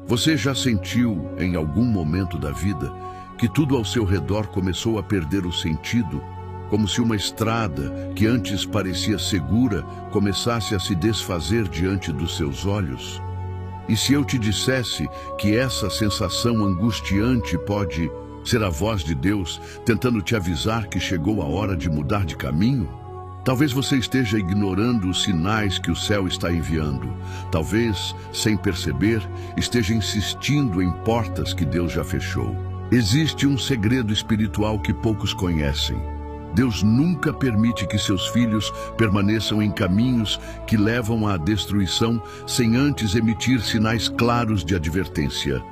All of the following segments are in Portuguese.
Você já sentiu, em algum momento da vida, que tudo ao seu redor começou a perder o sentido, como se uma estrada que antes parecia segura começasse a se desfazer diante dos seus olhos? E se eu te dissesse que essa sensação angustiante pode ser a voz de Deus tentando te avisar que chegou a hora de mudar de caminho? Talvez você esteja ignorando os sinais que o céu está enviando. Talvez, sem perceber, esteja insistindo em portas que Deus já fechou. Existe um segredo espiritual que poucos conhecem. Deus nunca permite que seus filhos permaneçam em caminhos que levam à destruição sem antes emitir sinais claros de advertência.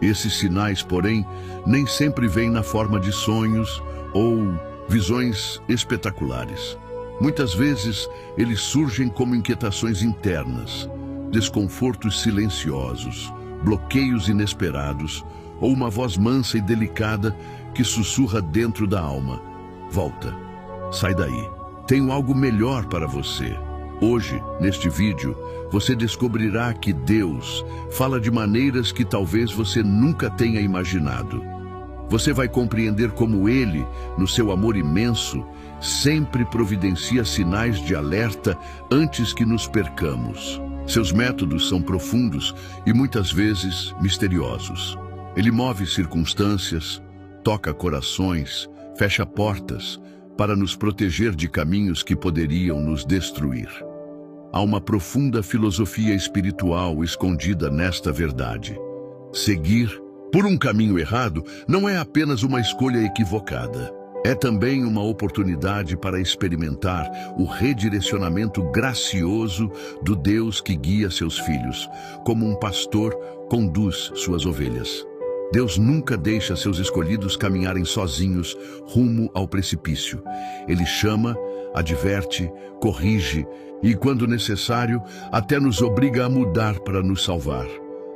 Esses sinais, porém, nem sempre vêm na forma de sonhos ou visões espetaculares. Muitas vezes, eles surgem como inquietações internas, desconfortos silenciosos, bloqueios inesperados ou uma voz mansa e delicada que sussurra dentro da alma: volta, sai daí, tenho algo melhor para você. Hoje, neste vídeo, você descobrirá que Deus fala de maneiras que talvez você nunca tenha imaginado. Você vai compreender como Ele, no seu amor imenso, sempre providencia sinais de alerta antes que nos percamos. Seus métodos são profundos e muitas vezes misteriosos. Ele move circunstâncias, toca corações, fecha portas para nos proteger de caminhos que poderiam nos destruir. Há uma profunda filosofia espiritual escondida nesta verdade. Seguir por um caminho errado não é apenas uma escolha equivocada. É também uma oportunidade para experimentar o redirecionamento gracioso do Deus que guia seus filhos, como um pastor conduz suas ovelhas. Deus nunca deixa seus escolhidos caminharem sozinhos rumo ao precipício. Ele chama, adverte, corrige e, quando necessário, até nos obriga a mudar para nos salvar.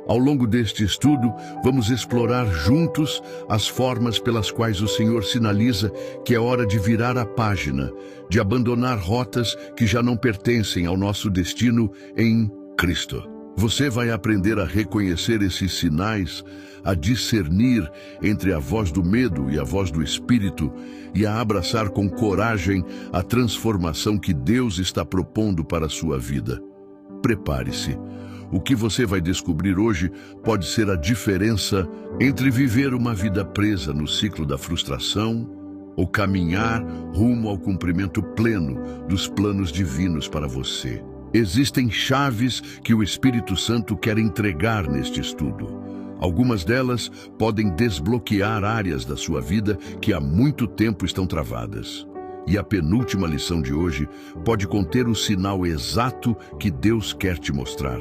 Ao longo deste estudo, vamos explorar juntos as formas pelas quais o Senhor sinaliza que é hora de virar a página, de abandonar rotas que já não pertencem ao nosso destino em Cristo. Você vai aprender a reconhecer esses sinais, a discernir entre a voz do medo e a voz do Espírito e a abraçar com coragem a transformação que Deus está propondo para a sua vida. Prepare-se. O que você vai descobrir hoje pode ser a diferença entre viver uma vida presa no ciclo da frustração ou caminhar rumo ao cumprimento pleno dos planos divinos para você. Existem chaves que o Espírito Santo quer entregar neste estudo. Algumas delas podem desbloquear áreas da sua vida que há muito tempo estão travadas. E a penúltima lição de hoje pode conter o sinal exato que Deus quer te mostrar.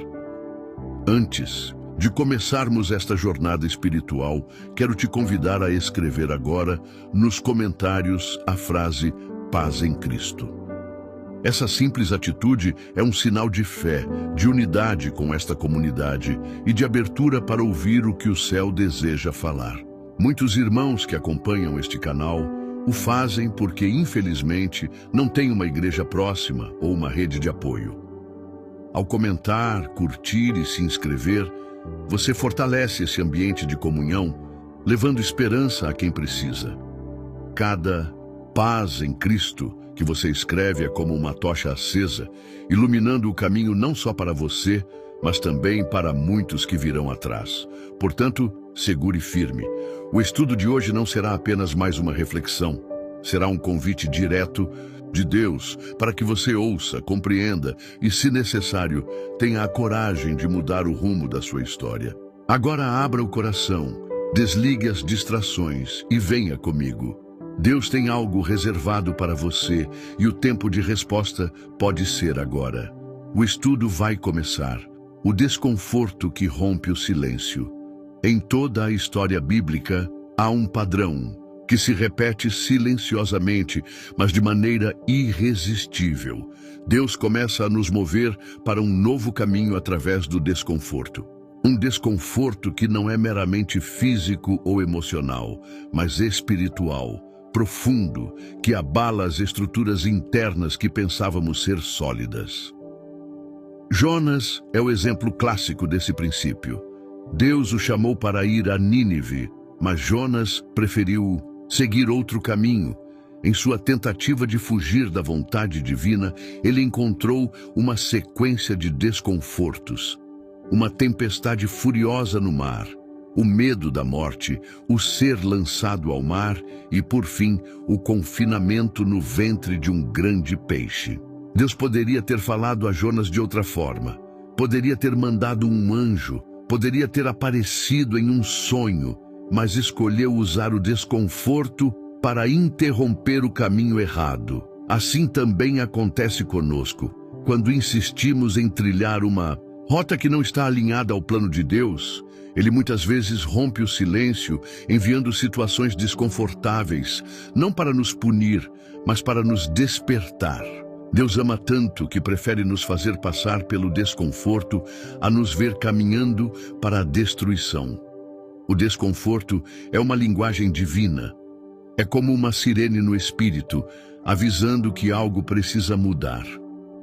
Antes de começarmos esta jornada espiritual, quero te convidar a escrever agora nos comentários a frase "Paz em Cristo". Essa simples atitude é um sinal de fé, de unidade com esta comunidade e de abertura para ouvir o que o céu deseja falar. Muitos irmãos que acompanham este canal o fazem porque, infelizmente, não têm uma igreja próxima ou uma rede de apoio. Ao comentar, curtir e se inscrever, você fortalece esse ambiente de comunhão, levando esperança a quem precisa. Cada paz em Cristo que você escreve é como uma tocha acesa, iluminando o caminho não só para você, mas também para muitos que virão atrás. Portanto, segure firme. O estudo de hoje não será apenas mais uma reflexão. Será um convite direto de Deus para que você ouça, compreenda e, se necessário, tenha a coragem de mudar o rumo da sua história. Agora abra o coração, desligue as distrações e venha comigo. Deus tem algo reservado para você e o tempo de resposta pode ser agora. O estudo vai começar. O desconforto que rompe o silêncio. Em toda a história bíblica, há um padrão que se repete silenciosamente, mas de maneira irresistível. Deus começa a nos mover para um novo caminho através do desconforto. Um desconforto que não é meramente físico ou emocional, mas espiritual, profundo, que abala as estruturas internas que pensávamos ser sólidas. Jonas é o exemplo clássico desse princípio. Deus o chamou para ir a Nínive, mas Jonas preferiu seguir outro caminho. Em sua tentativa de fugir da vontade divina, ele encontrou uma sequência de desconfortos. Uma tempestade furiosa no mar, o medo da morte, o ser lançado ao mar e, por fim, o confinamento no ventre de um grande peixe. Deus poderia ter falado a Jonas de outra forma. Poderia ter mandado um anjo, poderia ter aparecido em um sonho, mas escolheu usar o desconforto para interromper o caminho errado. Assim também acontece conosco, quando insistimos em trilhar uma rota que não está alinhada ao plano de Deus. Ele muitas vezes rompe o silêncio, enviando situações desconfortáveis, não para nos punir, mas para nos despertar. Deus ama tanto que prefere nos fazer passar pelo desconforto a nos ver caminhando para a destruição. O desconforto é uma linguagem divina. É como uma sirene no espírito, avisando que algo precisa mudar.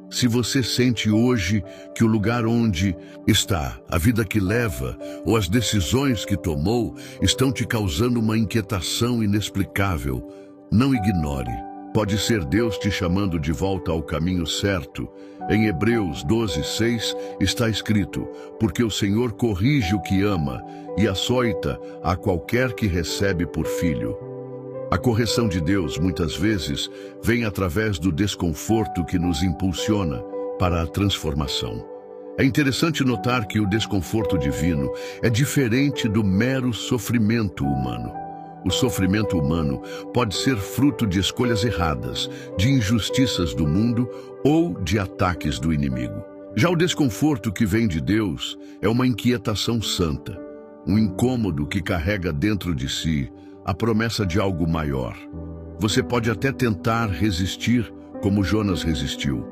Se você sente hoje que o lugar onde está, a vida que leva, ou as decisões que tomou, estão te causando uma inquietação inexplicável, não ignore. Pode ser Deus te chamando de volta ao caminho certo. Em Hebreus 12:6 está escrito: porque o Senhor corrige o que ama e açoita a qualquer que recebe por filho. A correção de Deus, muitas vezes, vem através do desconforto que nos impulsiona para a transformação. É interessante notar que o desconforto divino é diferente do mero sofrimento humano. O sofrimento humano pode ser fruto de escolhas erradas, de injustiças do mundo ou de ataques do inimigo. Já o desconforto que vem de Deus é uma inquietação santa, um incômodo que carrega dentro de si a promessa de algo maior. Você pode até tentar resistir, como Jonas resistiu.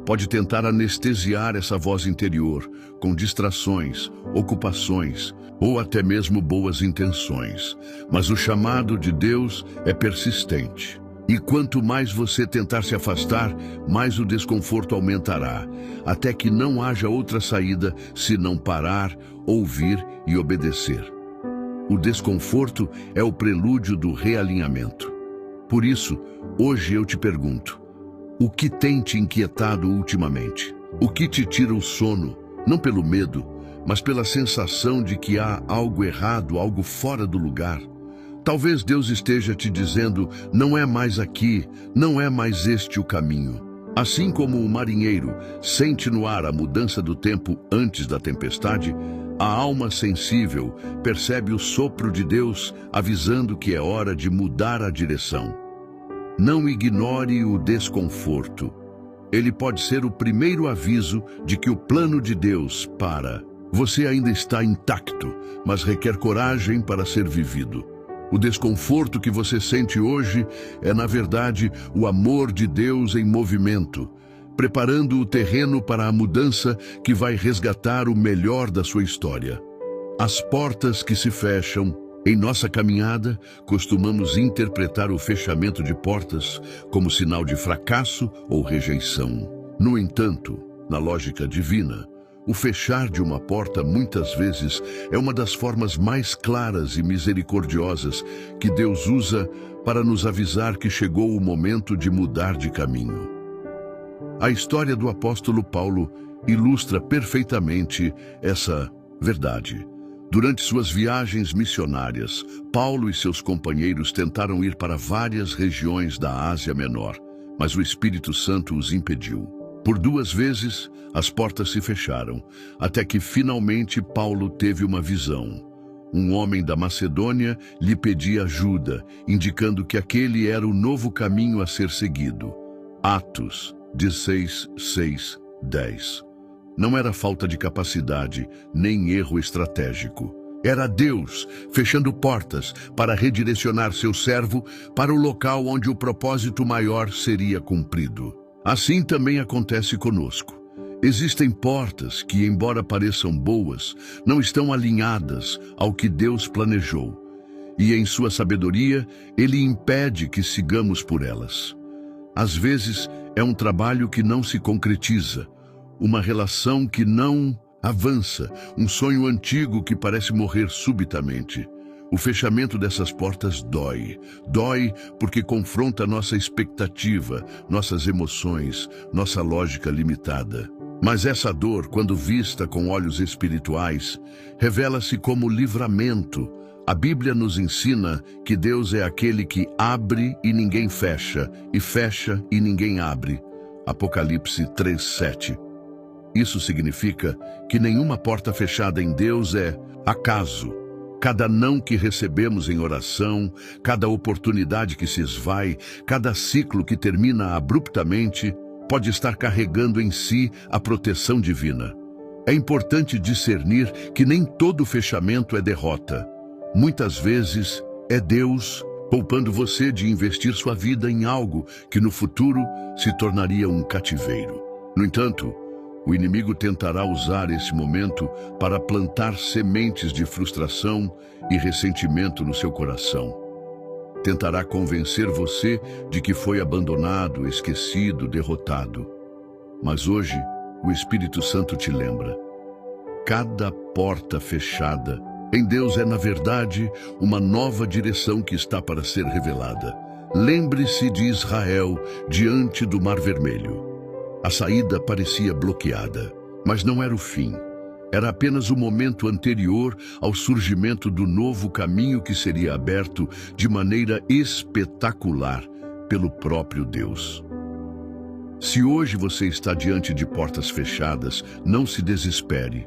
Pode tentar anestesiar essa voz interior com distrações, ocupações ou até mesmo boas intenções. Mas o chamado de Deus é persistente. E quanto mais você tentar se afastar, mais o desconforto aumentará, até que não haja outra saída senão parar, ouvir e obedecer. O desconforto é o prelúdio do realinhamento. Por isso, hoje eu te pergunto: o que tem te inquietado ultimamente? O que te tira o sono, não pelo medo, mas pela sensação de que há algo errado, algo fora do lugar? Talvez Deus esteja te dizendo: não é mais aqui, não é mais este o caminho. Assim como o marinheiro sente no ar a mudança do tempo antes da tempestade, a alma sensível percebe o sopro de Deus avisando que é hora de mudar a direção. Não ignore o desconforto. Ele pode ser o primeiro aviso de que o plano de Deus para você ainda está intacto, mas requer coragem para ser vivido. O desconforto que você sente hoje é, na verdade, o amor de Deus em movimento, preparando o terreno para a mudança que vai resgatar o melhor da sua história. As portas que se fecham. Em nossa caminhada, costumamos interpretar o fechamento de portas como sinal de fracasso ou rejeição. No entanto, na lógica divina, o fechar de uma porta muitas vezes é uma das formas mais claras e misericordiosas que Deus usa para nos avisar que chegou o momento de mudar de caminho. A história do apóstolo Paulo ilustra perfeitamente essa verdade. Durante suas viagens missionárias, Paulo e seus companheiros tentaram ir para várias regiões da Ásia Menor, mas o Espírito Santo os impediu. Por 2 vezes, as portas se fecharam, até que finalmente Paulo teve uma visão. Um homem da Macedônia lhe pedia ajuda, indicando que aquele era o novo caminho a ser seguido. Atos 16:6-10. Não era falta de capacidade, nem erro estratégico. Era Deus fechando portas para redirecionar seu servo para o local onde o propósito maior seria cumprido. Assim também acontece conosco. Existem portas que, embora pareçam boas, não estão alinhadas ao que Deus planejou. E em sua sabedoria, Ele impede que sigamos por elas. Às vezes, é um trabalho que não se concretiza, uma relação que não Avança, um sonho antigo que parece morrer subitamente. O fechamento dessas portas dói. Dói porque confronta nossa expectativa, nossas emoções, nossa lógica limitada. Mas essa dor, quando vista com olhos espirituais, revela-se como livramento. A Bíblia nos ensina que Deus é aquele que abre e ninguém fecha, e fecha e ninguém abre. Apocalipse 3:7. Isso significa que nenhuma porta fechada em Deus é acaso. Cada não que recebemos em oração, cada oportunidade que se esvai, cada ciclo que termina abruptamente, pode estar carregando em si a proteção divina. É importante discernir que nem todo fechamento é derrota. Muitas vezes é Deus poupando você de investir sua vida em algo que no futuro se tornaria um cativeiro. No entanto, o inimigo tentará usar esse momento para plantar sementes de frustração e ressentimento no seu coração. Tentará convencer você de que foi abandonado, esquecido, derrotado. Mas hoje, o Espírito Santo te lembra: cada porta fechada em Deus é, na verdade, uma nova direção que está para ser revelada. Lembre-se de Israel diante do Mar Vermelho. A saída parecia bloqueada, mas não era o fim. Era apenas o momento anterior ao surgimento do novo caminho que seria aberto de maneira espetacular pelo próprio Deus. Se hoje você está diante de portas fechadas, não se desespere.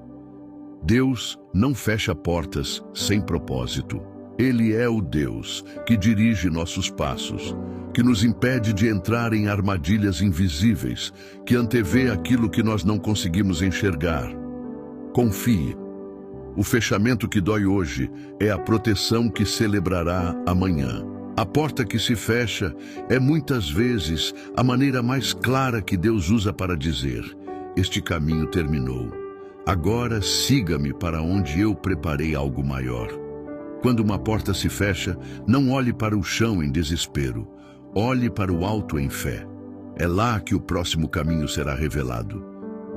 Deus não fecha portas sem propósito. Ele é o Deus que dirige nossos passos, que nos impede de entrar em armadilhas invisíveis, que antevê aquilo que nós não conseguimos enxergar. Confie. O fechamento que dói hoje é a proteção que celebrará amanhã. A porta que se fecha é muitas vezes a maneira mais clara que Deus usa para dizer: este caminho terminou. Agora siga-me para onde eu preparei algo maior. Quando uma porta se fecha, não olhe para o chão em desespero. Olhe para o alto em fé. É lá que o próximo caminho será revelado.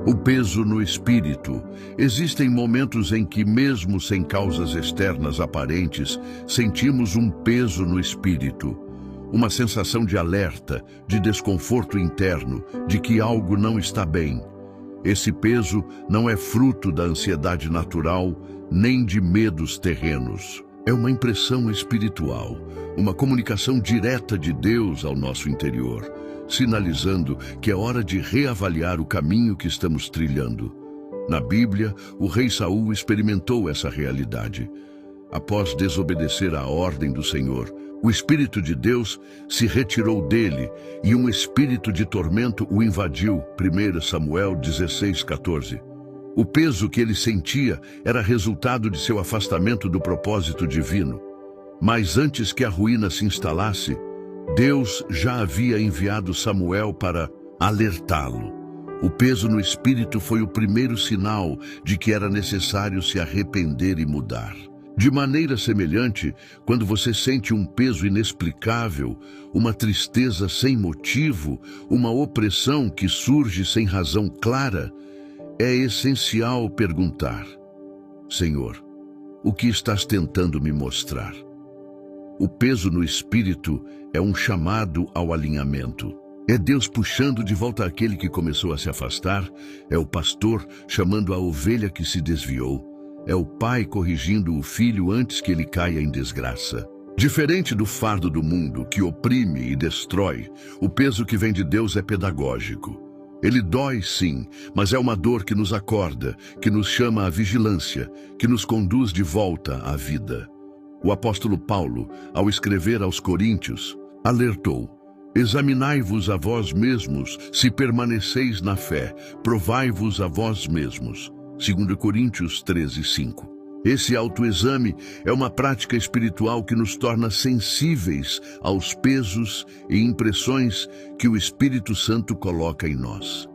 O peso no espírito. Existem momentos em que, mesmo sem causas externas aparentes, sentimos um peso no espírito. Uma sensação de alerta, de desconforto interno, de que algo não está bem. Esse peso não é fruto da ansiedade natural, nem de medos terrenos. É uma impressão espiritual, uma comunicação direta de Deus ao nosso interior, sinalizando que é hora de reavaliar o caminho que estamos trilhando. Na Bíblia, o rei Saul experimentou essa realidade. Após desobedecer à ordem do Senhor, o Espírito de Deus se retirou dele e um espírito de tormento o invadiu. 1 Samuel 16:14. O peso que ele sentia era resultado de seu afastamento do propósito divino. Mas antes que a ruína se instalasse, Deus já havia enviado Samuel para alertá-lo. O peso no espírito foi o primeiro sinal de que era necessário se arrepender e mudar. De maneira semelhante, quando você sente um peso inexplicável, uma tristeza sem motivo, uma opressão que surge sem razão clara, é essencial perguntar: Senhor, o que estás tentando me mostrar? O peso no espírito é um chamado ao alinhamento. É Deus puxando de volta aquele que começou a se afastar, é o pastor chamando a ovelha que se desviou, é o pai corrigindo o filho antes que ele caia em desgraça. Diferente do fardo do mundo, que oprime e destrói, o peso que vem de Deus é pedagógico. Ele dói, sim, mas é uma dor que nos acorda, que nos chama à vigilância, que nos conduz de volta à vida. O apóstolo Paulo, ao escrever aos Coríntios, alertou: examinai-vos a vós mesmos, se permaneceis na fé, provai-vos a vós mesmos. 2 Coríntios 13:5. Esse autoexame é uma prática espiritual que nos torna sensíveis aos pesos e impressões que o Espírito Santo coloca em nós.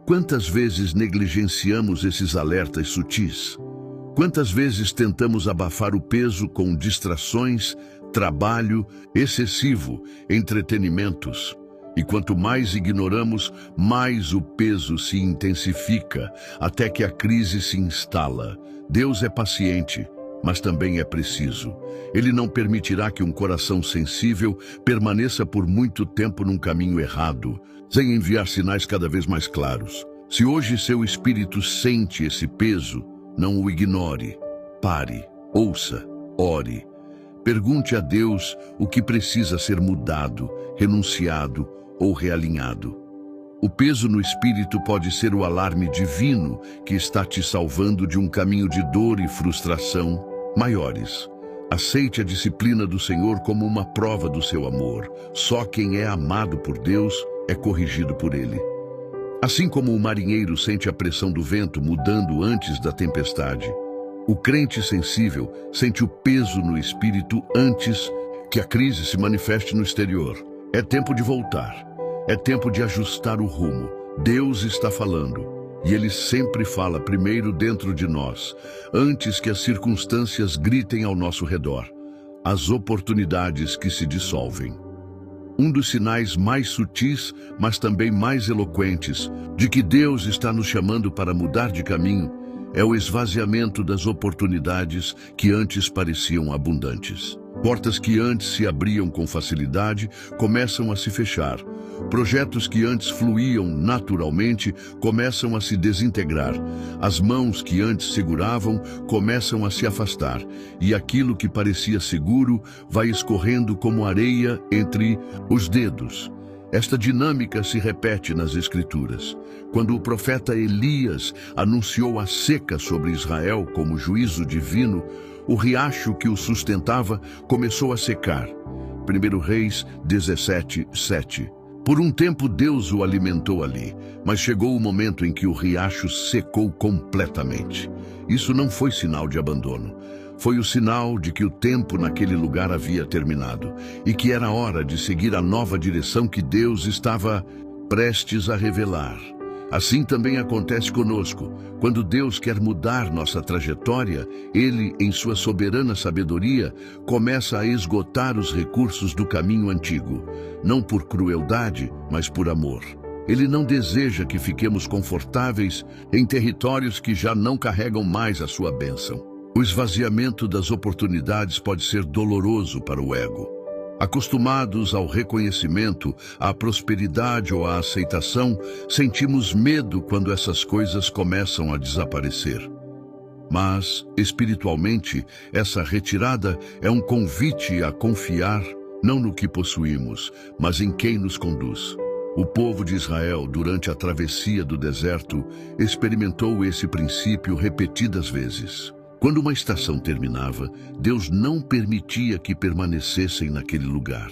Quantas vezes negligenciamos esses alertas sutis? Quantas vezes tentamos abafar o peso com distrações, trabalho excessivo, entretenimentos? E quanto mais ignoramos, mais o peso se intensifica, até que a crise se instala. Deus é paciente, mas também é preciso. Ele não permitirá que um coração sensível permaneça por muito tempo num caminho errado, sem enviar sinais cada vez mais claros. Se hoje seu espírito sente esse peso, não o ignore. Pare, ouça, ore. Pergunte a Deus o que precisa ser mudado, renunciado ou realinhado. O peso no espírito pode ser o alarme divino que está te salvando de um caminho de dor e frustração maiores. Aceite a disciplina do Senhor como uma prova do seu amor. Só quem é amado por Deus é corrigido por Ele. Assim como o marinheiro sente a pressão do vento mudando antes da tempestade, o crente sensível sente o peso no espírito antes que a crise se manifeste no exterior. É tempo de voltar. É tempo de ajustar o rumo. Deus está falando, e Ele sempre fala primeiro dentro de nós, antes que as circunstâncias gritem ao nosso redor, as oportunidades que se dissolvem. Um dos sinais mais sutis, mas também mais eloquentes, de que Deus está nos chamando para mudar de caminho, é o esvaziamento das oportunidades que antes pareciam abundantes. Portas que antes se abriam com facilidade começam a se fechar. Projetos que antes fluíam naturalmente começam a se desintegrar. As mãos que antes seguravam começam a se afastar. E aquilo que parecia seguro vai escorrendo como areia entre os dedos. Esta dinâmica se repete nas Escrituras. Quando o profeta Elias anunciou a seca sobre Israel como juízo divino, o riacho que o sustentava começou a secar. 1 Reis 17:7. Por um tempo Deus o alimentou ali, mas chegou o momento em que o riacho secou completamente. Isso não foi sinal de abandono. Foi o sinal de que o tempo naquele lugar havia terminado e que era hora de seguir a nova direção que Deus estava prestes a revelar. Assim também acontece conosco. Quando Deus quer mudar nossa trajetória, Ele, em sua soberana sabedoria, começa a esgotar os recursos do caminho antigo, não por crueldade, mas por amor. Ele não deseja que fiquemos confortáveis em territórios que já não carregam mais a sua bênção. O esvaziamento das oportunidades pode ser doloroso para o ego. Acostumados ao reconhecimento, à prosperidade ou à aceitação, sentimos medo quando essas coisas começam a desaparecer. Mas, espiritualmente, essa retirada é um convite a confiar não no que possuímos, mas em quem nos conduz. O povo de Israel, durante a travessia do deserto, experimentou esse princípio repetidas vezes. Quando uma estação terminava, Deus não permitia que permanecessem naquele lugar,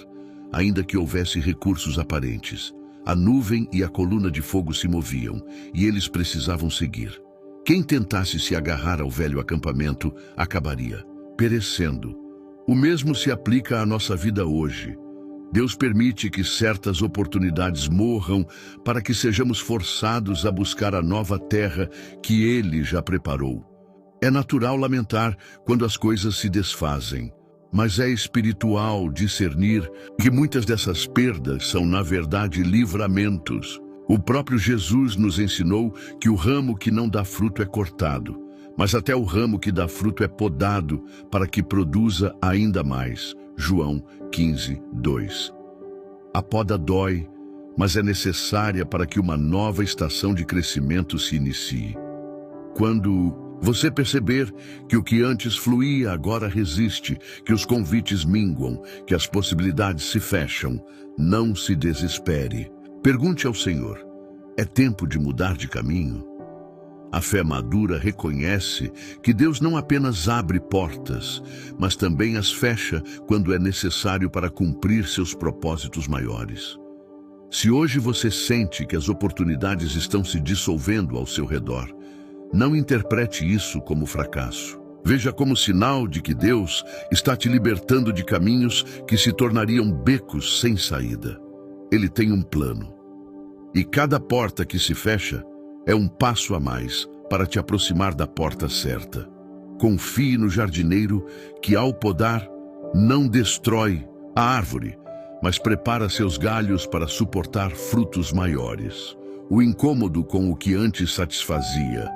ainda que houvesse recursos aparentes. A nuvem e a coluna de fogo se moviam, e eles precisavam seguir. Quem tentasse se agarrar ao velho acampamento acabaria perecendo. O mesmo se aplica à nossa vida hoje. Deus permite que certas oportunidades morram para que sejamos forçados a buscar a nova terra que Ele já preparou. É natural lamentar quando as coisas se desfazem, mas é espiritual discernir que muitas dessas perdas são, na verdade, livramentos. O próprio Jesus nos ensinou que o ramo que não dá fruto é cortado, mas até o ramo que dá fruto é podado para que produza ainda mais. João 15:2. A poda dói, mas é necessária para que uma nova estação de crescimento se inicie. Quando você perceber que o que antes fluía agora resiste, que os convites minguam, que as possibilidades se fecham, não se desespere. Pergunte ao Senhor: é tempo de mudar de caminho? A fé madura reconhece que Deus não apenas abre portas, mas também as fecha quando é necessário para cumprir seus propósitos maiores. Se hoje você sente que as oportunidades estão se dissolvendo ao seu redor, não interprete isso como fracasso. Veja como sinal de que Deus está te libertando de caminhos que se tornariam becos sem saída. Ele tem um plano. E cada porta que se fecha é um passo a mais para te aproximar da porta certa. Confie no jardineiro que, ao podar, não destrói a árvore, mas prepara seus galhos para suportar frutos maiores. O incômodo com o que antes satisfazia.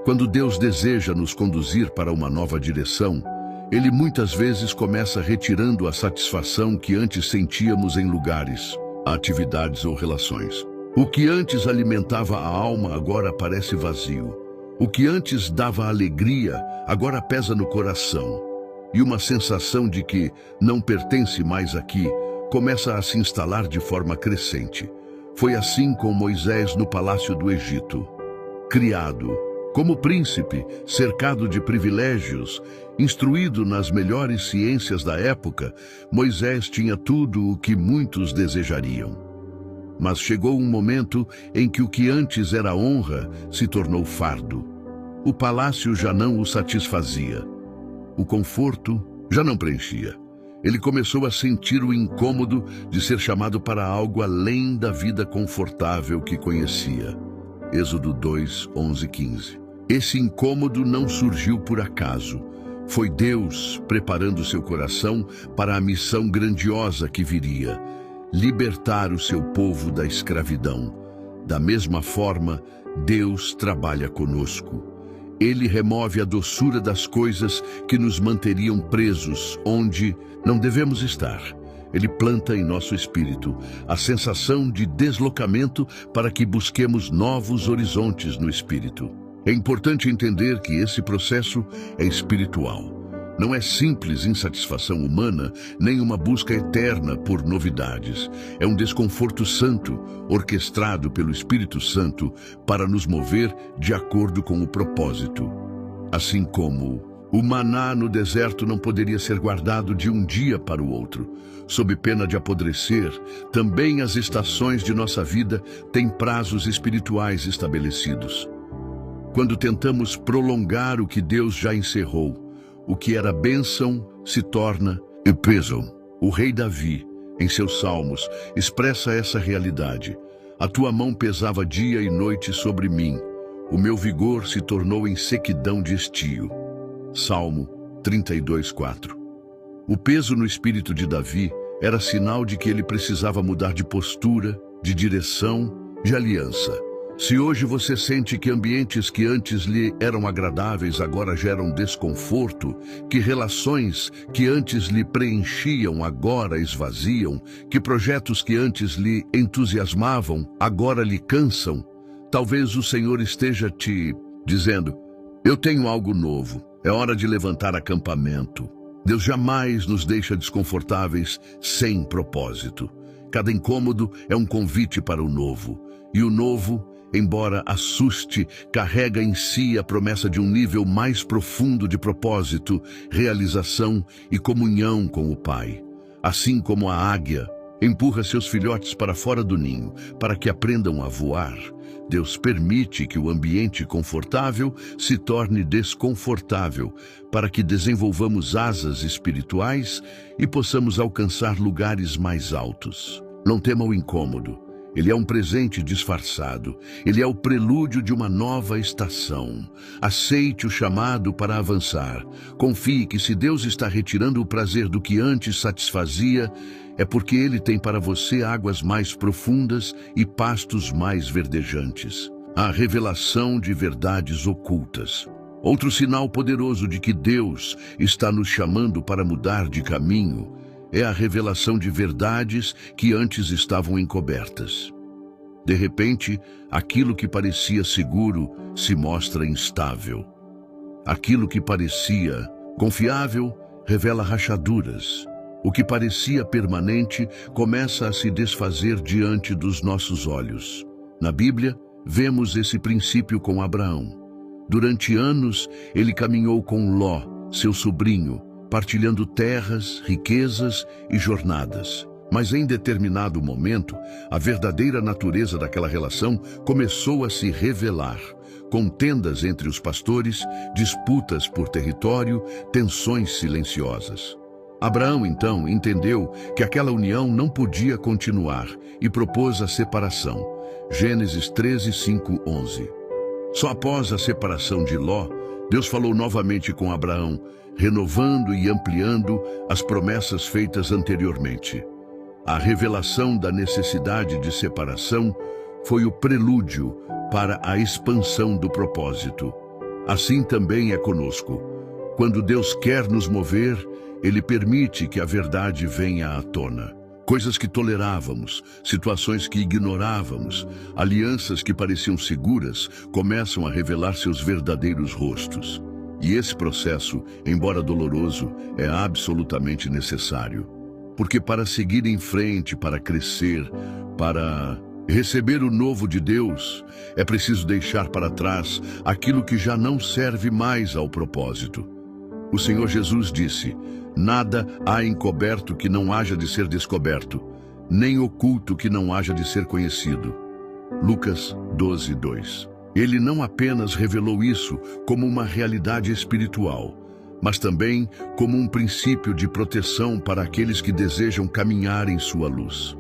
Quando Deus deseja nos conduzir para uma nova direção, Ele muitas vezes começa retirando a satisfação que antes sentíamos em lugares, atividades ou relações. O que antes alimentava a alma agora parece vazio. O que antes dava alegria agora pesa no coração. E uma sensação de que não pertence mais aqui começa a se instalar de forma crescente. Foi assim com Moisés no palácio do Egito. Criado como príncipe, cercado de privilégios, instruído nas melhores ciências da época, Moisés tinha tudo o que muitos desejariam. Mas chegou um momento em que o que antes era honra se tornou fardo. O palácio já não o satisfazia. O conforto já não preenchia. Ele começou a sentir o incômodo de ser chamado para algo além da vida confortável que conhecia. Êxodo 2, 11, 15. Esse incômodo não surgiu por acaso. Foi Deus preparando seu coração para a missão grandiosa que viria: libertar o seu povo da escravidão. Da mesma forma, Deus trabalha conosco. Ele remove a doçura das coisas que nos manteriam presos onde não devemos estar. Ele planta em nosso espírito a sensação de deslocamento para que busquemos novos horizontes no espírito. É importante entender que esse processo é espiritual. Não é simples insatisfação humana, nem uma busca eterna por novidades. É um desconforto santo, orquestrado pelo Espírito Santo para nos mover de acordo com o propósito. Assim como o maná no deserto não poderia ser guardado de um dia para o outro, sob pena de apodrecer, também as estações de nossa vida têm prazos espirituais estabelecidos. Quando tentamos prolongar o que Deus já encerrou, o que era bênção se torna peso. O rei Davi, em seus salmos, expressa essa realidade. A tua mão pesava dia e noite sobre mim. O meu vigor se tornou em sequidão de estio. Salmo 32, 4. O peso no espírito de Davi era sinal de que ele precisava mudar de postura, de direção, de aliança. Se hoje você sente que ambientes que antes lhe eram agradáveis agora geram desconforto, que relações que antes lhe preenchiam agora esvaziam, que projetos que antes lhe entusiasmavam agora lhe cansam, talvez o Senhor esteja te dizendo: eu tenho algo novo, é hora de levantar acampamento. Deus jamais nos deixa desconfortáveis sem propósito. Cada incômodo é um convite para o novo, e o novo, embora assuste, carrega em si a promessa de um nível mais profundo de propósito, realização e comunhão com o Pai. Assim como a águia empurra seus filhotes para fora do ninho, para que aprendam a voar, Deus permite que o ambiente confortável se torne desconfortável, para que desenvolvamos asas espirituais e possamos alcançar lugares mais altos. Não tema o incômodo. Ele é um presente disfarçado. Ele é o prelúdio de uma nova estação. Aceite o chamado para avançar. Confie que se Deus está retirando o prazer do que antes satisfazia, é porque Ele tem para você águas mais profundas e pastos mais verdejantes. A revelação de verdades ocultas. Outro sinal poderoso de que Deus está nos chamando para mudar de caminho é a revelação de verdades que antes estavam encobertas. De repente, aquilo que parecia seguro se mostra instável. Aquilo que parecia confiável revela rachaduras. O que parecia permanente começa a se desfazer diante dos nossos olhos. Na Bíblia, vemos esse princípio com Abraão. Durante anos, ele caminhou com Ló, seu sobrinho, partilhando terras, riquezas e jornadas. Mas em determinado momento, a verdadeira natureza daquela relação começou a se revelar. Contendas entre os pastores, disputas por território, tensões silenciosas. Abraão, então, entendeu que aquela união não podia continuar e propôs a separação. Gênesis 13, 5, 11. Só após a separação de Ló, Deus falou novamente com Abraão, renovando e ampliando as promessas feitas anteriormente. A revelação da necessidade de separação foi o prelúdio para a expansão do propósito. Assim também é conosco. Quando Deus quer nos mover, Ele permite que a verdade venha à tona. Coisas que tolerávamos, situações que ignorávamos, alianças que pareciam seguras, começam a revelar seus verdadeiros rostos. E esse processo, embora doloroso, é absolutamente necessário. Porque para seguir em frente, para crescer, para receber o novo de Deus, é preciso deixar para trás aquilo que já não serve mais ao propósito. O Senhor Jesus disse: nada há encoberto que não haja de ser descoberto, nem oculto que não haja de ser conhecido. Lucas 12:2. Ele não apenas revelou isso como uma realidade espiritual, mas também como um princípio de proteção para aqueles que desejam caminhar em sua luz.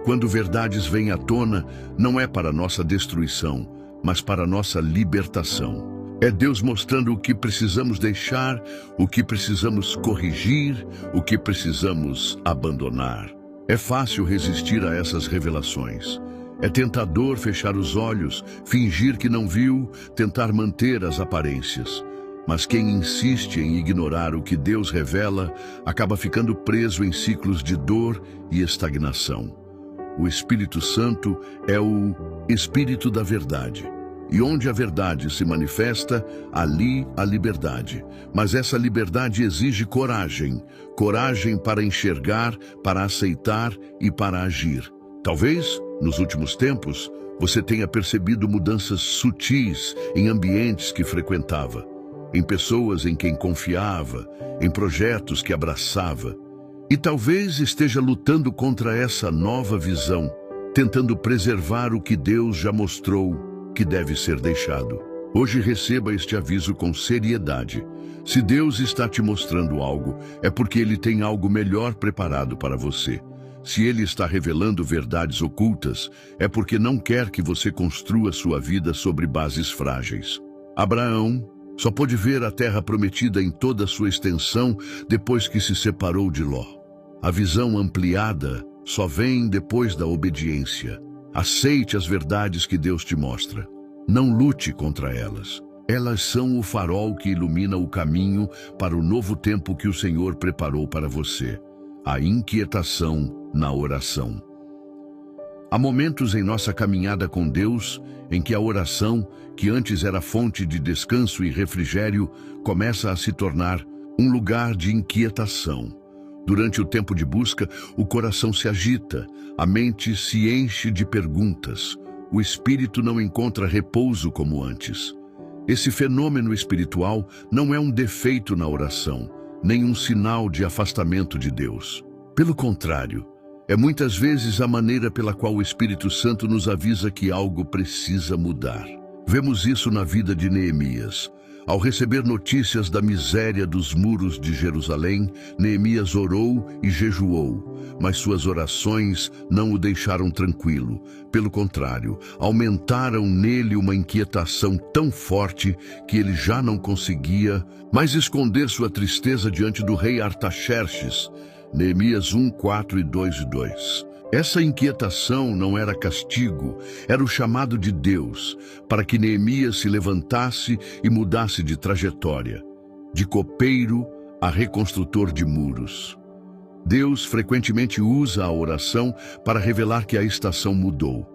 Quando verdades vêm à tona, não é para nossa destruição, mas para nossa libertação. É Deus mostrando o que precisamos deixar, o que precisamos corrigir, o que precisamos abandonar. É fácil resistir a essas revelações. É tentador fechar os olhos, fingir que não viu, tentar manter as aparências. Mas quem insiste em ignorar o que Deus revela, acaba ficando preso em ciclos de dor e estagnação. O Espírito Santo é o Espírito da verdade. E onde a verdade se manifesta, ali a liberdade. Mas essa liberdade exige coragem. Coragem para enxergar, para aceitar e para agir. Talvez, nos últimos tempos, você tenha percebido mudanças sutis em ambientes que frequentava, em pessoas em quem confiava, em projetos que abraçava. E talvez esteja lutando contra essa nova visão, tentando preservar o que Deus já mostrou que deve ser deixado. Hoje receba este aviso com seriedade. Se Deus está te mostrando algo, é porque Ele tem algo melhor preparado para você. Se Ele está revelando verdades ocultas, é porque não quer que você construa sua vida sobre bases frágeis. Abraão só pôde ver a terra prometida em toda a sua extensão depois que se separou de Ló. A visão ampliada só vem depois da obediência. Aceite as verdades que Deus te mostra. Não lute contra elas. Elas são o farol que ilumina o caminho para o novo tempo que o Senhor preparou para você. A inquietação na oração. Há momentos em nossa caminhada com Deus em que a oração, que antes era fonte de descanso e refrigério, começa a se tornar um lugar de inquietação. Durante o tempo de busca, o coração se agita, a mente se enche de perguntas, o espírito não encontra repouso como antes. Esse fenômeno espiritual não é um defeito na oração, nem um sinal de afastamento de Deus. Pelo contrário, é muitas vezes a maneira pela qual o Espírito Santo nos avisa que algo precisa mudar. Vemos isso na vida de Neemias. Ao receber notícias da miséria dos muros de Jerusalém, Neemias orou e jejuou, mas suas orações não o deixaram tranquilo. Pelo contrário, aumentaram nele uma inquietação tão forte que ele já não conseguia mais esconder sua tristeza diante do rei Artaxerxes. Neemias 1:4 e 2:2. Essa inquietação não era castigo, era o chamado de Deus para que Neemias se levantasse e mudasse de trajetória, de copeiro a reconstrutor de muros. Deus frequentemente usa a oração para revelar que a estação mudou.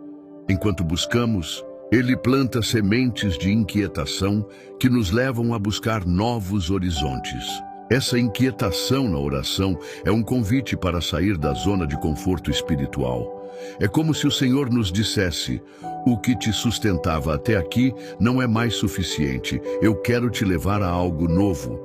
Enquanto buscamos, Ele planta sementes de inquietação que nos levam a buscar novos horizontes. Essa inquietação na oração é um convite para sair da zona de conforto espiritual. É como se o Senhor nos dissesse: o que te sustentava até aqui não é mais suficiente, eu quero te levar a algo novo.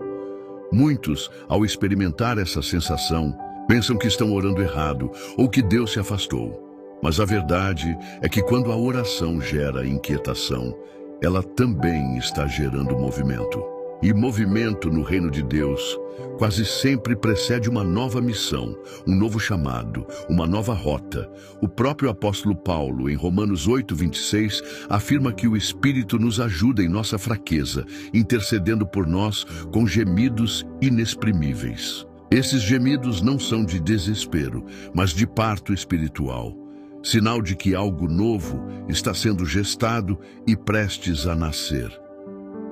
Muitos, ao experimentar essa sensação, pensam que estão orando errado ou que Deus se afastou. Mas a verdade é que quando a oração gera inquietação, ela também está gerando movimento. E movimento no reino de Deus quase sempre precede uma nova missão, um novo chamado, uma nova rota. O próprio apóstolo Paulo, em Romanos 8:26, afirma que o Espírito nos ajuda em nossa fraqueza, intercedendo por nós com gemidos inexprimíveis. Esses gemidos não são de desespero, mas de parto espiritual, sinal de que algo novo está sendo gestado e prestes a nascer.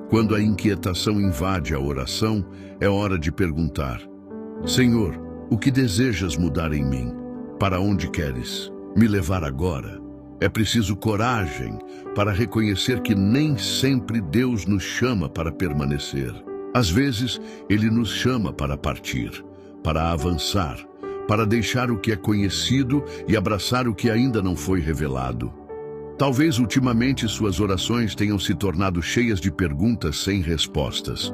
Quando a inquietação invade a oração, é hora de perguntar: Senhor, o que desejas mudar em mim? Para onde queres me levar agora? É preciso coragem para reconhecer que nem sempre Deus nos chama para permanecer. Às vezes, Ele nos chama para partir, para avançar, para deixar o que é conhecido e abraçar o que ainda não foi revelado. Talvez ultimamente suas orações tenham se tornado cheias de perguntas sem respostas.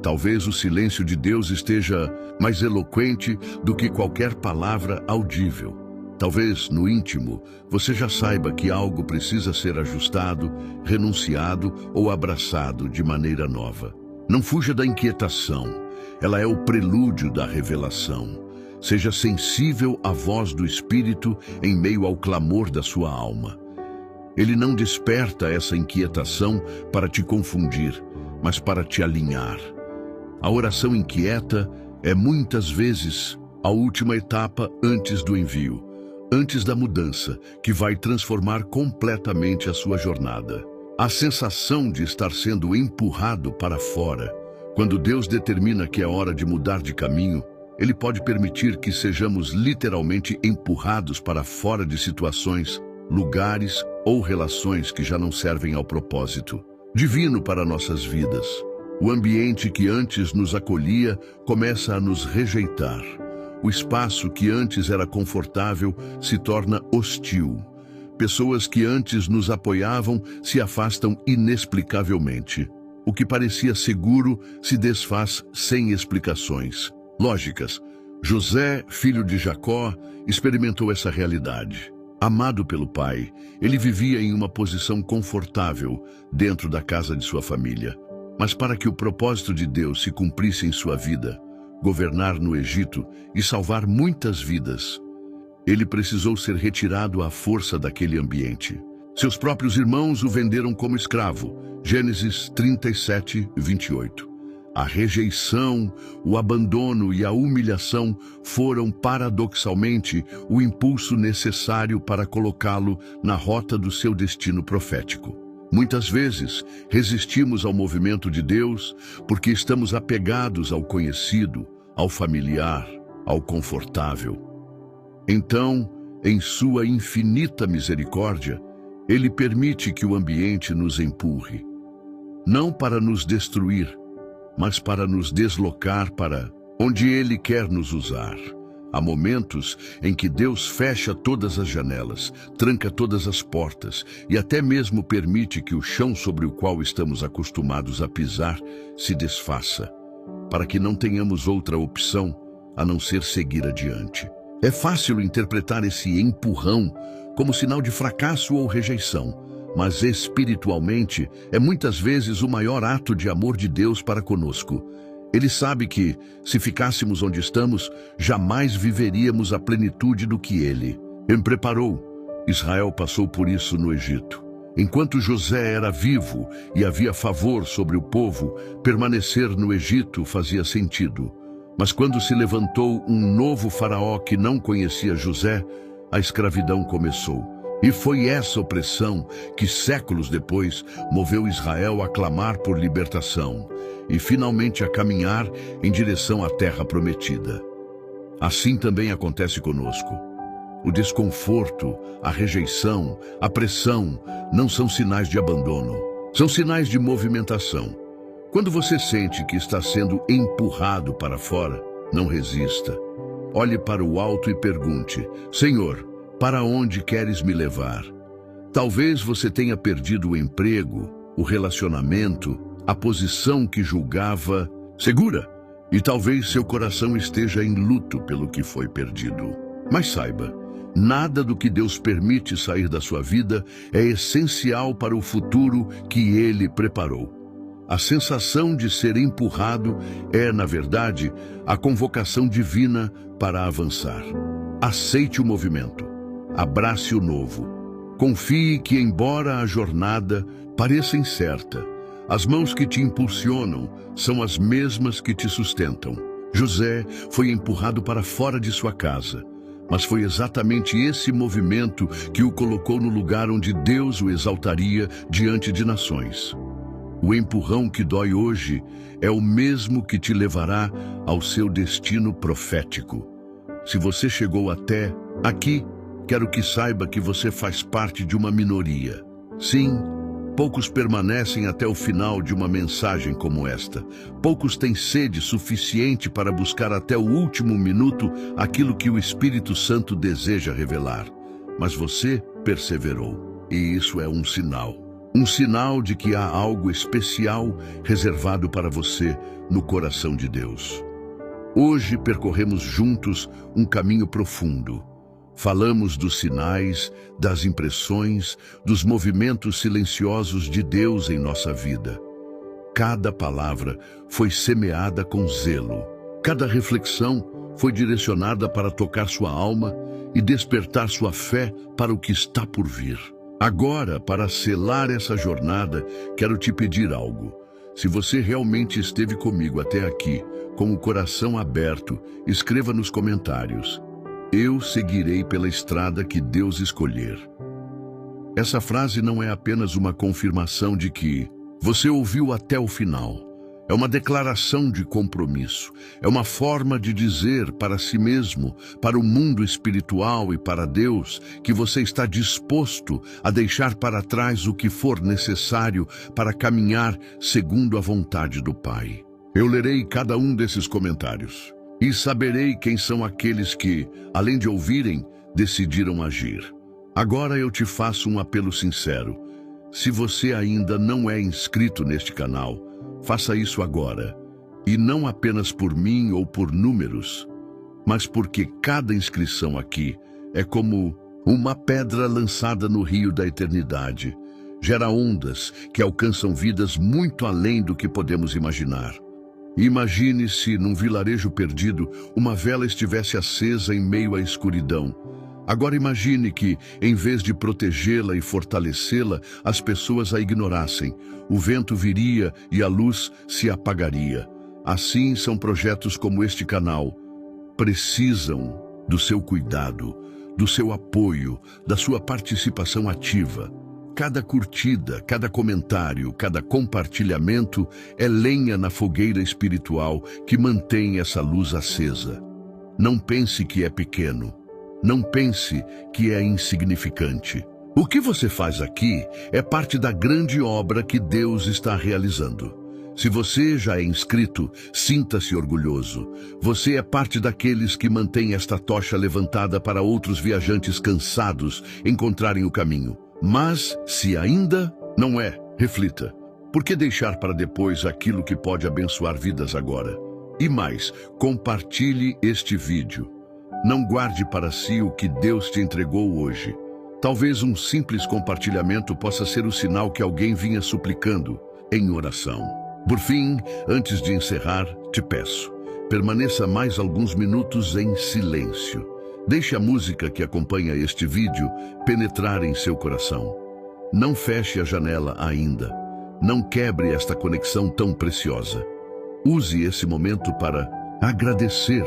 Talvez o silêncio de Deus esteja mais eloquente do que qualquer palavra audível. Talvez, no íntimo, você já saiba que algo precisa ser ajustado, renunciado ou abraçado de maneira nova. Não fuja da inquietação. Ela é o prelúdio da revelação. Seja sensível à voz do Espírito em meio ao clamor da sua alma. Ele não desperta essa inquietação para te confundir, mas para te alinhar. A oração inquieta é muitas vezes a última etapa antes do envio, antes da mudança, que vai transformar completamente a sua jornada. A sensação de estar sendo empurrado para fora. Quando Deus determina que é hora de mudar de caminho, Ele pode permitir que sejamos literalmente empurrados para fora de situações, lugares ou relações que já não servem ao propósito divino para nossas vidas. O ambiente que antes nos acolhia começa a nos rejeitar. O espaço que antes era confortável se torna hostil. Pessoas que antes nos apoiavam se afastam inexplicavelmente. O que parecia seguro se desfaz sem explicações lógicas. José, filho de Jacó, experimentou essa realidade. Amado pelo pai, ele vivia em uma posição confortável dentro da casa de sua família. Mas para que o propósito de Deus se cumprisse em sua vida, governar no Egito e salvar muitas vidas, ele precisou ser retirado à força daquele ambiente. Seus próprios irmãos o venderam como escravo. Gênesis 37, 28. A rejeição, o abandono e a humilhação foram, paradoxalmente, o impulso necessário para colocá-lo na rota do seu destino profético. Muitas vezes, resistimos ao movimento de Deus porque estamos apegados ao conhecido, ao familiar, ao confortável. Então, em sua infinita misericórdia, Ele permite que o ambiente nos empurre, não para nos destruir, mas para nos deslocar para onde Ele quer nos usar. Há momentos em que Deus fecha todas as janelas, tranca todas as portas e até mesmo permite que o chão sobre o qual estamos acostumados a pisar se desfaça, para que não tenhamos outra opção a não ser seguir adiante. É fácil interpretar esse empurrão como sinal de fracasso ou rejeição, mas espiritualmente é muitas vezes o maior ato de amor de Deus para conosco. Ele sabe que, se ficássemos onde estamos, jamais viveríamos a plenitude do que Ele preparou. Israel passou por isso no Egito. Enquanto José era vivo e havia favor sobre o povo, permanecer no Egito fazia sentido. Mas quando se levantou um novo faraó que não conhecia José, a escravidão começou. E foi essa opressão que, séculos depois, moveu Israel a clamar por libertação e finalmente a caminhar em direção à terra prometida. Assim também acontece conosco. O desconforto, a rejeição, a pressão não são sinais de abandono, são sinais de movimentação. Quando você sente que está sendo empurrado para fora, não resista. Olhe para o alto e pergunte: Senhor, para onde queres me levar? Talvez você tenha perdido o emprego, o relacionamento, a posição que julgava segura, e talvez seu coração esteja em luto pelo que foi perdido. Mas saiba, nada do que Deus permite sair da sua vida é essencial para o futuro que Ele preparou. A sensação de ser empurrado é, na verdade, a convocação divina para avançar. Aceite o movimento. Abrace o novo. Confie que, embora a jornada pareça incerta, as mãos que te impulsionam são as mesmas que te sustentam. José foi empurrado para fora de sua casa, mas foi exatamente esse movimento que o colocou no lugar onde Deus o exaltaria diante de nações. O empurrão que dói hoje é o mesmo que te levará ao seu destino profético. Se você chegou até aqui, quero que saiba que você faz parte de uma minoria. Sim, poucos permanecem até o final de uma mensagem como esta. Poucos têm sede suficiente para buscar até o último minuto aquilo que o Espírito Santo deseja revelar. Mas você perseverou, e isso é um sinal. Um sinal de que há algo especial reservado para você no coração de Deus. Hoje percorremos juntos um caminho profundo. Falamos dos sinais, das impressões, dos movimentos silenciosos de Deus em nossa vida. Cada palavra foi semeada com zelo. Cada reflexão foi direcionada para tocar sua alma e despertar sua fé para o que está por vir. Agora, para selar essa jornada, quero te pedir algo. Se você realmente esteve comigo até aqui, com o coração aberto, escreva nos comentários: eu seguirei pela estrada que Deus escolher. Essa frase não é apenas uma confirmação de que você ouviu até o final. É uma declaração de compromisso. É uma forma de dizer para si mesmo, para o mundo espiritual e para Deus, que você está disposto a deixar para trás o que for necessário para caminhar segundo a vontade do Pai. Eu lerei cada um desses comentários e saberei quem são aqueles que, além de ouvirem, decidiram agir. Agora eu te faço um apelo sincero. Se você ainda não é inscrito neste canal, faça isso agora, e não apenas por mim ou por números, mas porque cada inscrição aqui é como uma pedra lançada no rio da eternidade. Gera ondas que alcançam vidas muito além do que podemos imaginar. Imagine se, num vilarejo perdido, uma vela estivesse acesa em meio à escuridão. Agora imagine que, em vez de protegê-la e fortalecê-la, as pessoas a ignorassem. O vento viria e a luz se apagaria. Assim são projetos como este canal. Precisam do seu cuidado, do seu apoio, da sua participação ativa. Cada curtida, cada comentário, cada compartilhamento é lenha na fogueira espiritual que mantém essa luz acesa. Não pense que é pequeno. Não pense que é insignificante. O que você faz aqui é parte da grande obra que Deus está realizando. Se você já é inscrito, sinta-se orgulhoso. Você é parte daqueles que mantêm esta tocha levantada para outros viajantes cansados encontrarem o caminho. Mas, se ainda não é, reflita. Por que deixar para depois aquilo que pode abençoar vidas agora? E mais, compartilhe este vídeo. Não guarde para si o que Deus te entregou hoje. Talvez um simples compartilhamento possa ser o sinal que alguém vinha suplicando em oração. Por fim, antes de encerrar, te peço, permaneça mais alguns minutos em silêncio. Deixe a música que acompanha este vídeo penetrar em seu coração. Não feche a janela ainda. Não quebre esta conexão tão preciosa. Use esse momento para agradecer.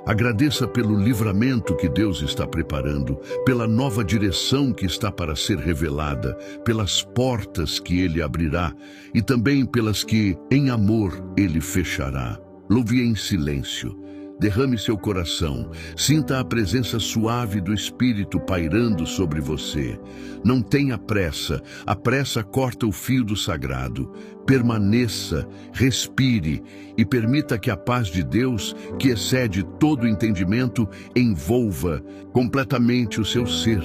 Agradeça pelo livramento que Deus está preparando, pela nova direção que está para ser revelada, pelas portas que Ele abrirá e também pelas que, em amor, Ele fechará. Louve em silêncio. Derrame seu coração, sinta a presença suave do Espírito pairando sobre você. Não tenha pressa, a pressa corta o fio do sagrado. Permaneça, respire e permita que a paz de Deus, que excede todo entendimento, envolva completamente o seu ser.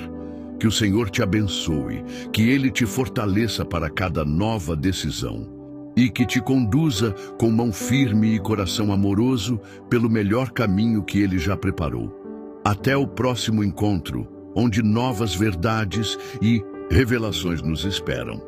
Que o Senhor te abençoe, que Ele te fortaleça para cada nova decisão. E que te conduza com mão firme e coração amoroso pelo melhor caminho que Ele já preparou. Até o próximo encontro, onde novas verdades e revelações nos esperam.